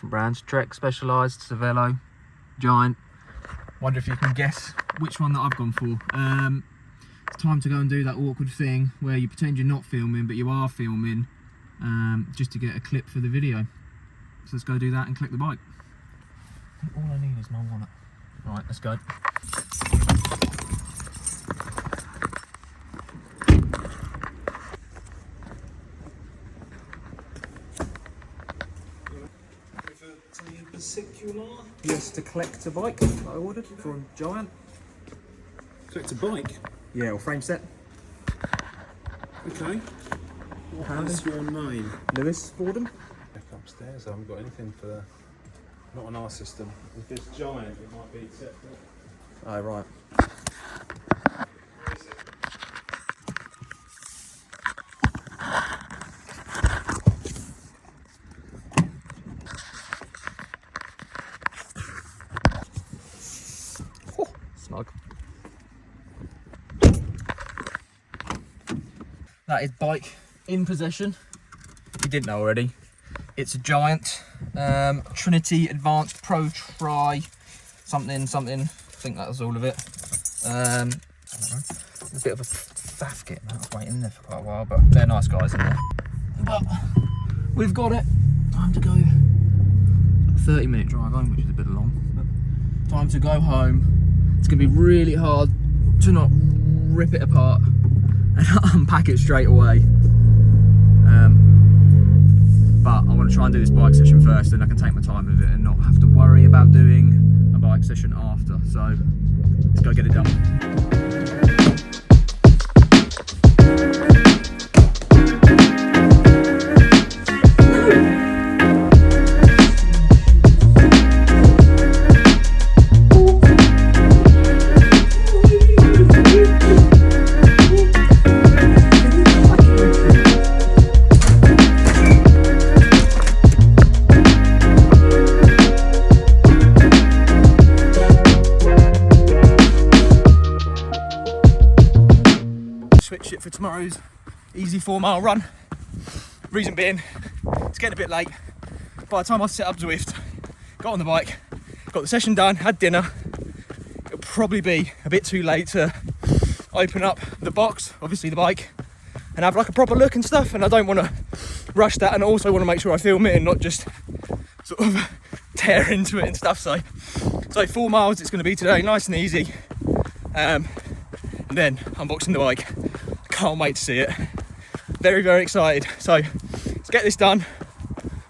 different brands. Trek, Specialized, Cervelo, Giant. Wonder if you can guess which one that I've gone for. It's time to go and do that awkward thing where you pretend you're not filming, but you are filming, just to get a clip for the video. So let's go do that and collect the bike. All I need is my wallet. Right, let's go. Yes, to collect a bike that I ordered from Giant. Collect a bike? Yeah, or frame set. Okay. What's your name? Lewis Fordham. Back upstairs, I haven't got anything for... Not on our system. If it's Giant, it might be separate. Oh, right. Snug. That is bike in possession. If you didn't know already, it's a Giant Trinity Advance Tri, something. I think that was all of it. I don't know. A bit of a faff kit. I was waiting there for quite a while, but they're nice guys in there. But we've got it. Time to go. 30-minute drive home, which is a bit long. But time to go home. It's going to be really hard to not rip it apart and unpack it straight away. But I want to try and do this bike session first, and I can take my time with it and not have to worry about doing a bike session after. So let's go get it done. Switch it for tomorrow's easy 4-mile run. Reason being, it's getting a bit late. By the time I've set up Zwift, got on the bike, got the session done, had dinner, it'll probably be a bit too late to open up the box, obviously the bike, and have like a proper look and stuff. And I don't want to rush that, and I also want to make sure I film it and not just sort of tear into it and stuff. So 4 miles it's going to be today, nice and easy. And then unboxing the bike. Can't wait to see it. Very, very excited. So let's get this done.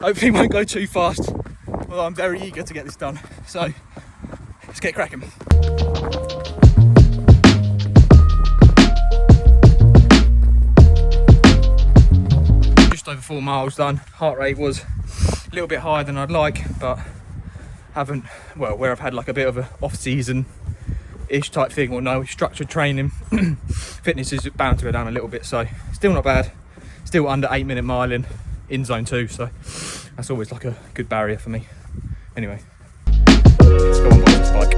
Hopefully it won't go too fast, although I'm very eager to get this done. So let's get cracking. Just over 4 miles done. Heart rate was a little bit higher than I'd like, but where I've had like a bit of an off-season ish type thing, or no structured training, fitness is bound to go down a little bit. So still not bad, still under 8-minute mile in zone 2, so that's always like a good barrier for me. Anyway, let's go on board this bike.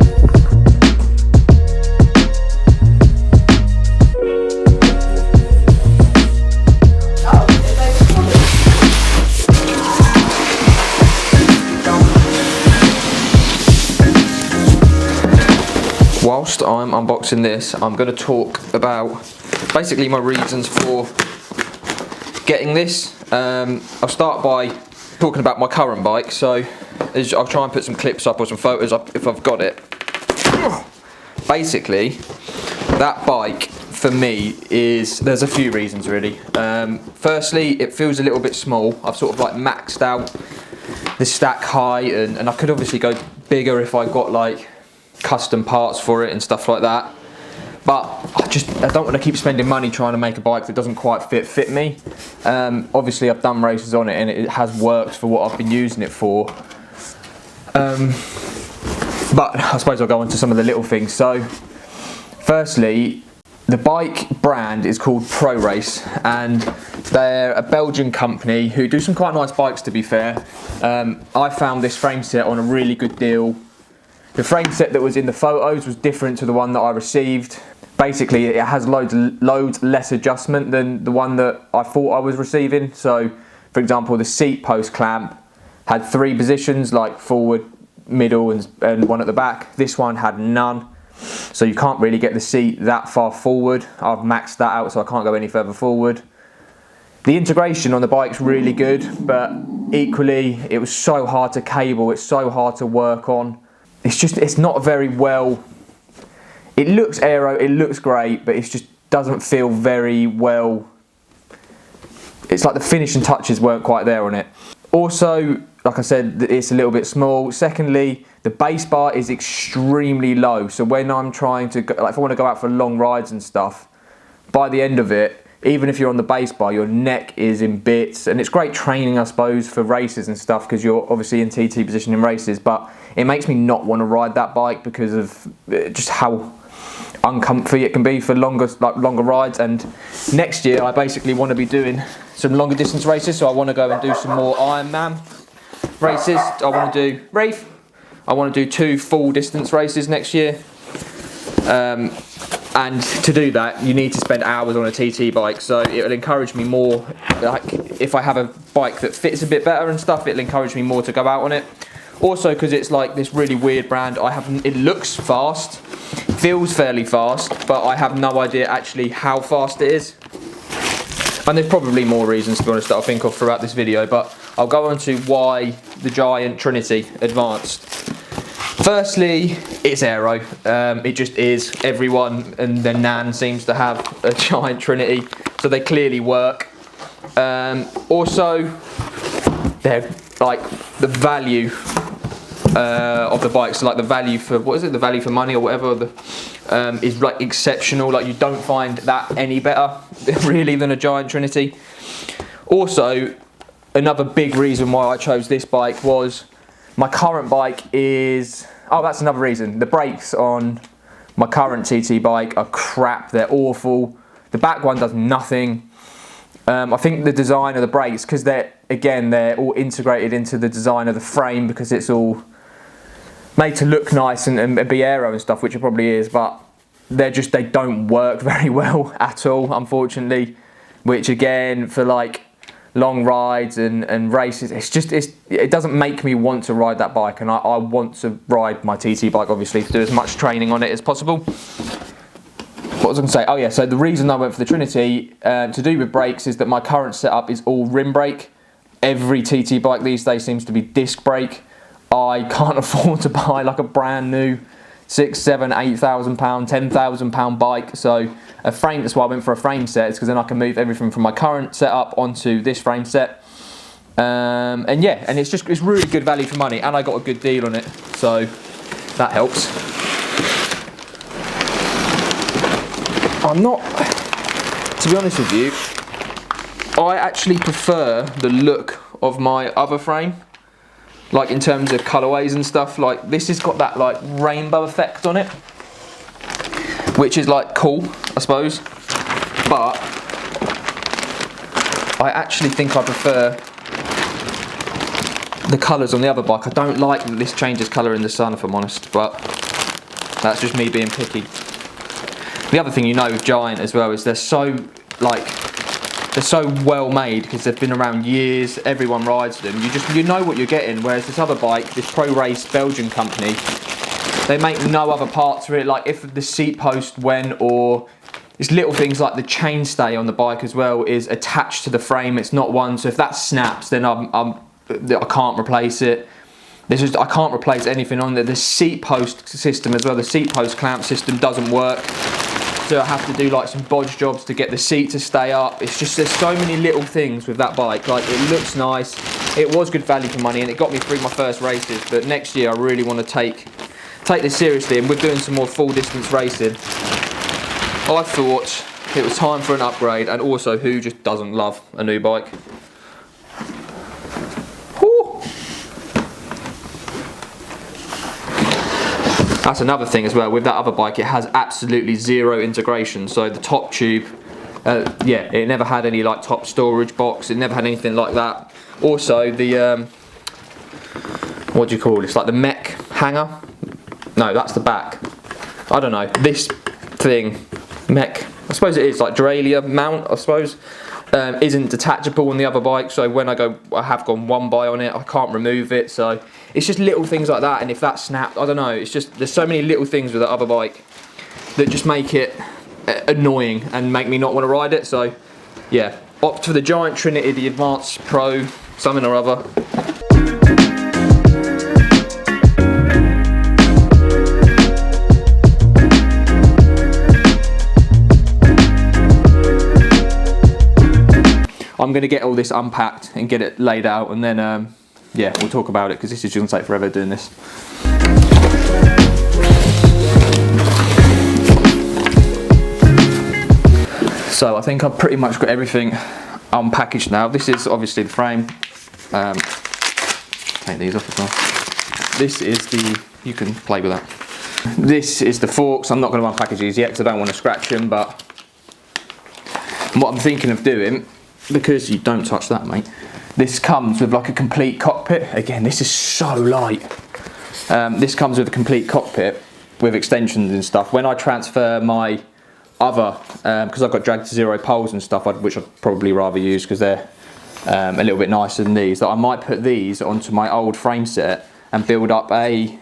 Whilst I'm unboxing this, I'm going to talk about basically my reasons for getting this. I'll start by talking about my current bike. So I'll try and put some clips up or some photos up if I've got it. Basically, that bike for me there's a few reasons really. Firstly, it feels a little bit small. I've sort of like maxed out the stack height, and I could obviously go bigger if I got like custom parts for it and stuff like that, but I don't want to keep spending money trying to make a bike that doesn't quite fit me. Obviously I've done races on it and it has worked for what I've been using it for, but I suppose I'll go on to some of the little things. So firstly, the bike brand is called ProRace, and they're a Belgian company who do some quite nice bikes, to be fair. I found this frame set on a really good deal. The frame set that was in the photos was different to the one that I received. Basically, it has loads less adjustment than the one that I thought I was receiving. So, for example, the seat post clamp had 3 positions, like forward, middle and one at the back. This one had none, so you can't really get the seat that far forward. I've maxed that out, so I can't go any further forward. The integration on the bike's really good, but equally it was so hard to cable, it's so hard to work on. It's not very well, it looks aero, it looks great, but it just doesn't feel very well. It's like the finishing touches weren't quite there on it. Also, like I said, it's a little bit small. Secondly, the base bar is extremely low. So when I'm trying to, like if I want to go out for long rides and stuff, by the end of it, even if you're on the base bar, your neck is in bits. And it's great training, I suppose, for races and stuff, because you're obviously in TT position in races, but it makes me not want to ride that bike because of just how uncomfy it can be for longer rides. And next year I basically want to be doing some longer distance races, so I want to go and do some more Ironman races. I want to do I want to do 2 full distance races next year, and to do that you need to spend hours on a TT bike, so it will encourage me more, like if I have a bike that fits a bit better and stuff, it'll encourage me more to go out on it. Also because it's like this really weird brand, it looks fast, feels fairly fast, but I have no idea actually how fast it is. And there's probably more reasons, to be honest, that I'll think of throughout this video, but I'll go on to why the Giant Trinity Advanced. Firstly, it's aero. It just is. Everyone and their nan seems to have a Giant Trinity, so they clearly work. Also, they're like the value of the bikes, so like the value for, what is it, the value for money or whatever, is like exceptional. Like you don't find that any better really than a Giant Trinity. Also, another big reason why I chose this bike was my current bike is, oh that's another reason, the brakes on my current TT bike are crap, they're awful. The back one does nothing. I think the design of the brakes, because they're all integrated into the design of the frame, because it's all made to look nice and be aero and stuff, which it probably is, but they don't work very well at all, unfortunately, which again, for like long rides and races, it doesn't make me want to ride that bike, and I want to ride my TT bike, obviously, to do as much training on it as possible. What was I going to say? Oh yeah, so the reason I went for the Trinity to do with brakes is that my current setup is all rim brake. Every TT bike these days seems to be disc brake. I can't afford to buy like a brand new £6,000, £7,000, £8,000, £10,000 bike, so that's why I went for a frame set, because then I can move everything from my current setup onto this frame set. And yeah, and it's really good value for money, and I got a good deal on it, so that helps. To be honest with you, I actually prefer the look of my other frame, like in terms of colourways and stuff. Like this has got that like rainbow effect on it, which is like cool, I suppose, but I actually think I prefer the colours on the other bike. I don't like that this changes colour in the sun, if I'm honest, but that's just me being picky. The other thing you know with Giant as well is they're so well made, because they've been around years, everyone rides them, you know what you're getting, whereas this other bike, this Pro Race Belgian company, they make no other parts for it. Like if the seat post went, or it's little things like the chainstay on the bike as well is attached to the frame, it's not one, so if that snaps then I can't replace it. I can't replace anything on there. The seat post system as well, the seat post clamp system doesn't work. So I have to do like some bodge jobs to get the seat to stay up. It's just, there's so many little things with that bike. Like it looks nice, it was good value for money, and it got me through my first races. But next year I really want to take this seriously, and we're doing some more full distance racing. I thought it was time for an upgrade, and also who just doesn't love a new bike? That's another thing as well, with that other bike, it has absolutely zero integration. So the top tube, yeah, it never had any like top storage box, it never had anything like that. Also the, what do you call it? It's like the mech hanger. No, that's the back. I don't know, this thing, mech, I suppose it is like derailleur mount, I suppose. isn't detachable on the other bike, so when I have gone one by on it, I can't remove it. So it's just little things like that, and if that snapped, I don't know, it's just, there's so many little things with the other bike that just make it annoying and make me not want to ride it. So yeah, opt for the Giant Trinity, the Advance Pro, something or other. I'm going to get all this unpacked and get it laid out, and then yeah, we'll talk about it, because this is just going to take forever doing this. So I think I've pretty much got everything unpackaged now. This is obviously the frame. Take these off as well. This is the, you can play with that. This is the forks. I'm not going to unpackage these yet because I don't want to scratch them, but what I'm thinking of doing, because you don't touch that, mate, this comes with like a complete cockpit. Again, this is so light. This comes with a complete cockpit with extensions and stuff. When I transfer my other, because I've got drag to zero poles and stuff, which I'd probably rather use because they're a little bit nicer than these, that I might put these onto my old frame set and build up a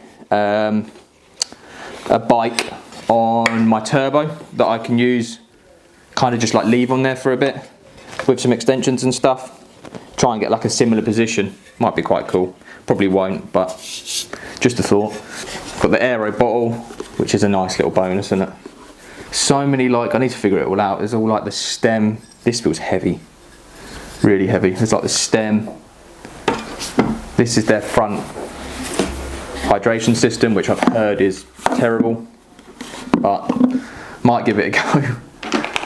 bike on my turbo that I can use, kind of just like leave on there for a bit with some extensions and stuff. Try and get like a similar position. Might be quite cool. Probably won't, but just a thought. Got the aero bottle, which is a nice little bonus, isn't it? So many, like, I need to figure it all out. There's all like the stem. This feels heavy, really heavy. There's like the stem. This is their front hydration system, which I've heard is terrible, but might give it a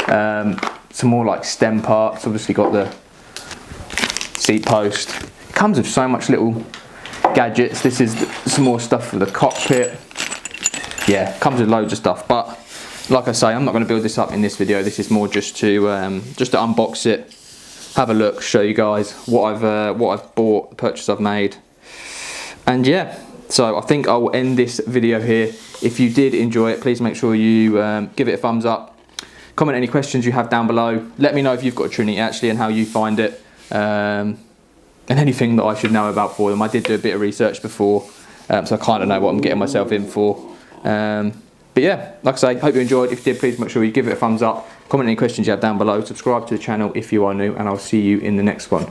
go. Some more like stem parts. Obviously got the seat post. It comes with so much little gadgets. This is some more stuff for the cockpit. Yeah, comes with loads of stuff, but like I say, I'm not going to build this up in this video. This is more just to unbox it, have a look, show you guys what I've bought, the purchase I've made, and yeah. So I think I will end this video here. If you did enjoy it, please make sure you give it a thumbs up. Comment any questions you have down below. Let me know if you've got a Trinity actually and how you find it, and anything that I should know about for them. I did do a bit of research before, so I kind of know what I'm getting myself in for. But yeah, like I say, hope you enjoyed. If you did, please make sure you give it a thumbs up. Comment any questions you have down below. Subscribe to the channel if you are new, and I'll see you in the next one.